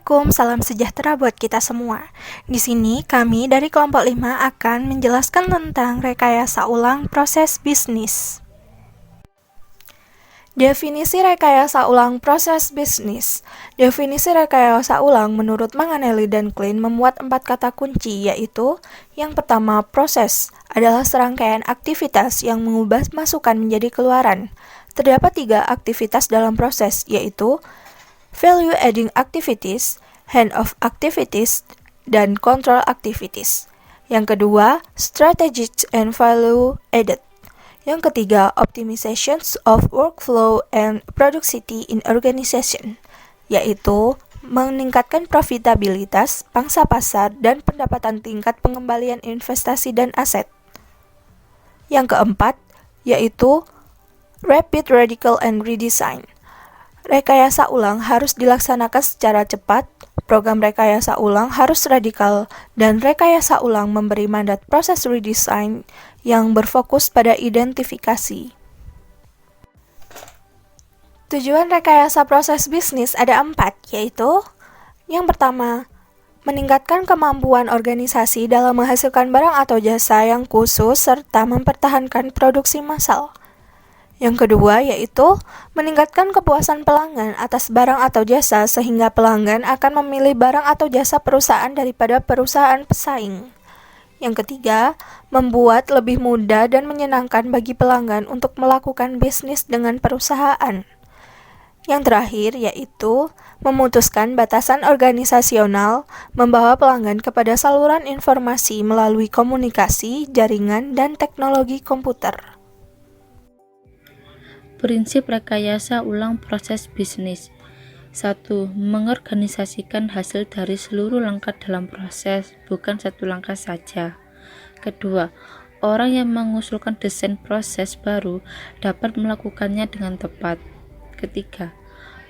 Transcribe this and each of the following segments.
Assalamualaikum, salam sejahtera buat kita semua. Di sini kami dari kelompok 5 akan menjelaskan tentang rekayasa ulang proses bisnis. Definisi rekayasa ulang proses bisnis. Definisi rekayasa ulang menurut Manganelli dan Klein memuat 4 kata kunci, yaitu yang pertama, proses adalah serangkaian aktivitas yang mengubah masukan menjadi keluaran. Terdapat 3 aktivitas dalam proses, yaitu value adding activities, hand-off activities, dan control activities. Yang kedua, strategic and value added. Yang ketiga, optimizations of workflow and productivity in organization, yaitu meningkatkan profitabilitas, pangsa pasar, dan pendapatan tingkat pengembalian investasi dan aset. Yang keempat, yaitu rapid, radical, and redesign. Rekayasa ulang harus dilaksanakan secara cepat, program rekayasa ulang harus radikal, dan rekayasa ulang memberi mandat proses redesign yang berfokus pada identifikasi. Tujuan rekayasa proses bisnis ada 4, yaitu yang pertama, meningkatkan kemampuan organisasi dalam menghasilkan barang atau jasa yang khusus serta mempertahankan produksi massal. Yang kedua, yaitu meningkatkan kepuasan pelanggan atas barang atau jasa sehingga pelanggan akan memilih barang atau jasa perusahaan daripada perusahaan pesaing. Yang ketiga, membuat lebih mudah dan menyenangkan bagi pelanggan untuk melakukan bisnis dengan perusahaan. Yang terakhir, yaitu memutuskan batasan organisasional, membawa pelanggan kepada saluran informasi melalui komunikasi, jaringan, dan teknologi komputer. Prinsip rekayasa ulang proses bisnis. 1. Mengorganisasikan hasil dari seluruh langkah dalam proses, bukan satu langkah saja. Kedua, orang yang mengusulkan desain proses baru dapat melakukannya dengan tepat. Ketiga,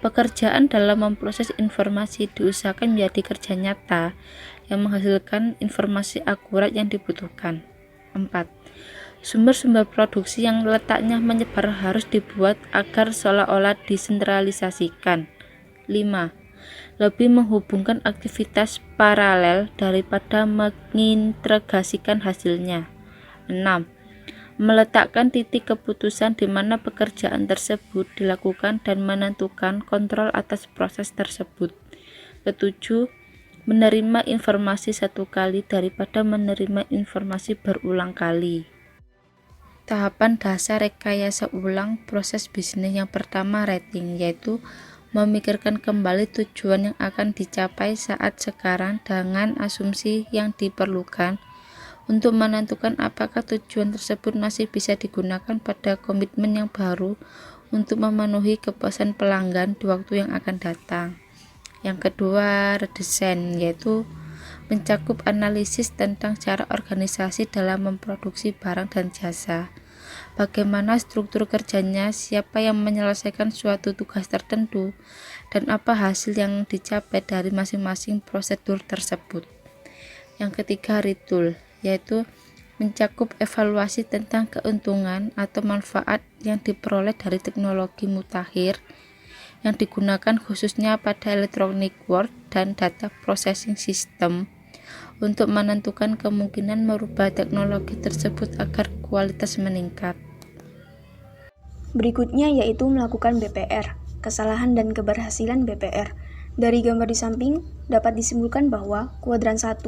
pekerjaan dalam memproses informasi diusahakan menjadi kerja nyata yang menghasilkan informasi akurat yang dibutuhkan. 4. Sumber-sumber produksi yang letaknya menyebar harus dibuat agar seolah-olah desentralisasikan. 5. Lebih menghubungkan aktivitas paralel daripada mengintegrasikan hasilnya. 6. Meletakkan titik keputusan di mana pekerjaan tersebut dilakukan dan menentukan kontrol atas proses tersebut. 7. Menerima informasi satu kali daripada menerima informasi berulang kali. Tahapan dasar rekayasa ulang proses bisnis yang pertama, rating, yaitu memikirkan kembali tujuan yang akan dicapai saat sekarang dengan asumsi yang diperlukan untuk menentukan apakah tujuan tersebut masih bisa digunakan pada komitmen yang baru untuk memenuhi kepuasan pelanggan di waktu yang akan datang. Yang kedua, redesign, yaitu mencakup analisis tentang cara organisasi dalam memproduksi barang dan jasa, bagaimana struktur kerjanya, siapa yang menyelesaikan suatu tugas tertentu, dan apa hasil yang dicapai dari masing-masing prosedur tersebut. Yang ketiga, retool, yaitu mencakup evaluasi tentang keuntungan atau manfaat yang diperoleh dari teknologi mutakhir yang digunakan khususnya pada electronic work dan data processing system untuk menentukan kemungkinan merubah teknologi tersebut agar kualitas meningkat. Berikutnya yaitu melakukan BPR, kesalahan dan keberhasilan BPR. Dari gambar di samping dapat disimpulkan bahwa kuadran 1,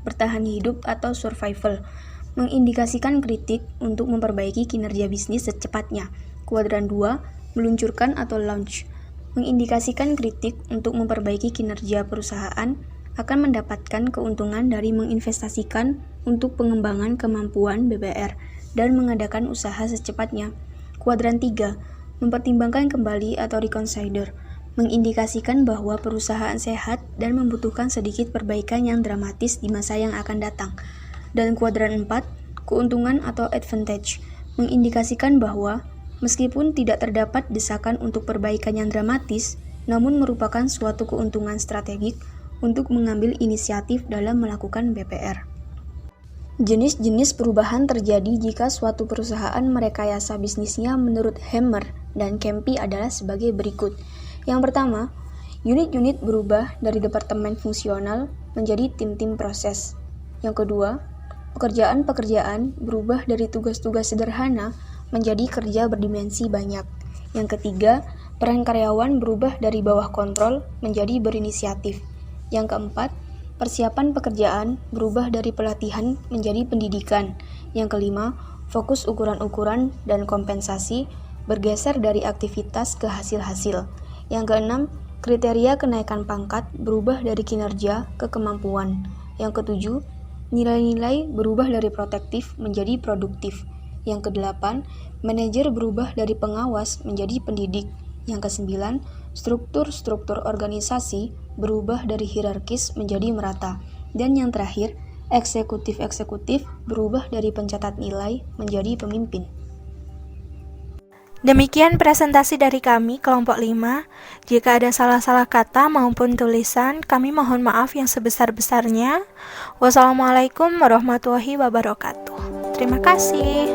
bertahan hidup atau survival, mengindikasikan kritik untuk memperbaiki kinerja bisnis secepatnya. Kuadran 2, meluncurkan atau launch, mengindikasikan kritik untuk memperbaiki kinerja perusahaan akan mendapatkan keuntungan dari menginvestasikan untuk pengembangan kemampuan BPR dan mengadakan usaha secepatnya. Kuadran 3, mempertimbangkan kembali atau reconsider, mengindikasikan bahwa perusahaan sehat dan membutuhkan sedikit perbaikan yang dramatis di masa yang akan datang. Dan kuadran 4, keuntungan atau advantage, mengindikasikan bahwa meskipun tidak terdapat desakan untuk perbaikan yang dramatis, namun merupakan suatu keuntungan strategik untuk mengambil inisiatif dalam melakukan BPR. Jenis-jenis perubahan terjadi jika suatu perusahaan merekayasa bisnisnya menurut Hammer dan Kempy adalah sebagai berikut. Yang pertama, Unit-unit berubah dari departemen fungsional menjadi tim-tim proses. Yang kedua, pekerjaan-pekerjaan berubah dari tugas-tugas sederhana menjadi kerja berdimensi banyak. Yang ketiga, peran karyawan berubah dari bawah kontrol menjadi berinisiatif. Yang keempat, persiapan pekerjaan berubah dari pelatihan menjadi pendidikan. Yang kelima, fokus ukuran-ukuran dan kompensasi bergeser dari aktivitas ke hasil-hasil. Yang keenam, kriteria kenaikan pangkat berubah dari kinerja ke kemampuan. Yang ketujuh, nilai-nilai berubah dari protektif menjadi produktif. Yang kedelapan, manajer berubah dari pengawas menjadi pendidik. Yang kesembilan, struktur-struktur organisasi berubah dari hierarkis menjadi merata. Dan yang terakhir, eksekutif-eksekutif berubah dari pencatat nilai menjadi pemimpin. Demikian presentasi dari kami, kelompok 5. Jika ada salah-salah kata maupun tulisan, kami mohon maaf yang sebesar-besarnya. Wassalamualaikum warahmatullahi wabarakatuh. Terima kasih.